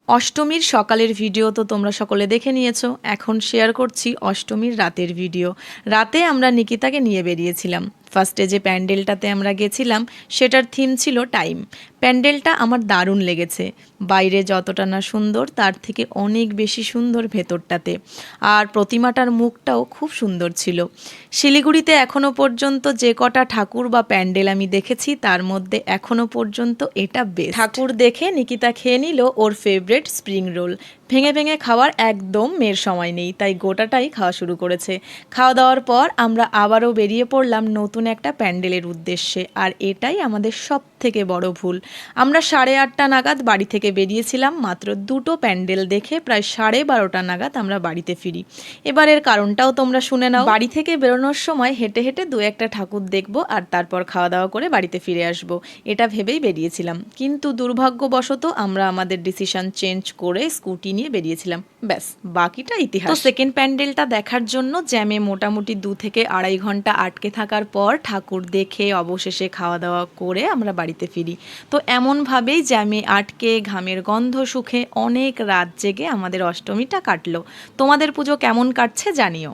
অষ্টমীর সকালের ভিডিও তো তোমরা সকলে দেখে নিয়েছো। এখন শেয়ার করছি অষ্টমীর রাতের ভিডিও। রাতে আমরা নিকিতাকে নিয়ে বেরিয়েছিলাম। ফার্স্টে যে প্যান্ডেলটাতে আমরা গেছিলাম সেটার থিম ছিল টাইম। প্যান্ডেলটা আমার দারুণ লেগেছে। বাইরে যতটা না সুন্দর তার থেকে অনেক বেশি সুন্দর ভেতরটাতে। আর প্রতিমাটার মুখটাও খুব সুন্দর ছিল। শিলিগুড়িতে এখনও পর্যন্ত যে কটা ঠাকুর বা প্যান্ডেল আমি দেখেছি তার মধ্যে এখনও পর্যন্ত এটা বেস্ট। ঠাকুর দেখে নিকিতা খেয়ে নিল ওর ফেভারিট স্প্রিং রোল। ভেঙে ভেঙে খাওয়ার একদম মেয়ের সময় নেই, তাই গোটাটাই খাওয়া শুরু করেছে। খাওয়া দাওয়ার পর আমরা আবারও বেরিয়ে পড়লাম নতুন একটা প্যান্ডেলের উদ্দেশ্যে। আর এটাই আমাদের সব থেকে বড় ভুল। আমরা 8:30 নাগাদ বাড়ি থেকে বেরিয়েছিলাম, মাত্র দুটো প্যান্ডেল দেখে প্রায় 12:30 নাগাদ আমরা বাড়িতে ফিরি। এবারের কারণটাও তোমরা শুনে নাও। বাড়ি থেকে বেরোনোর সময় হেঁটে হেঁটে দু একটা ঠাকুর দেখবো আর তারপর খাওয়া দাওয়া করে বাড়িতে ফিরে আসব, এটা ভেবেই বেরিয়েছিলাম। কিন্তু দুর্ভাগ্যবশত আমরা আমাদের ডিসিশন চেঞ্জ করে স্কুটি নিয়ে বেরিয়েছিলাম। ব্যাস, বাকিটা ইতিহাস। তো সেকেন্ড প্যান্ডেলটা দেখার জন্য জ্যামে মোটামুটি 2 থেকে 2.5 ঘন্টা আটকে থাকার পর ঠাকুর দেখে অবশেষে খাওয়া দাওয়া করে আমরা বাড়িতে ফিরি। তো এমনভাবেই জ্যামে আটকে ঘামের গন্ধ শুখে অনেক রাত জেগে আমাদের অষ্টমীটা কাটলো। তোমাদের পুজো কেমন কাটছে জানিও।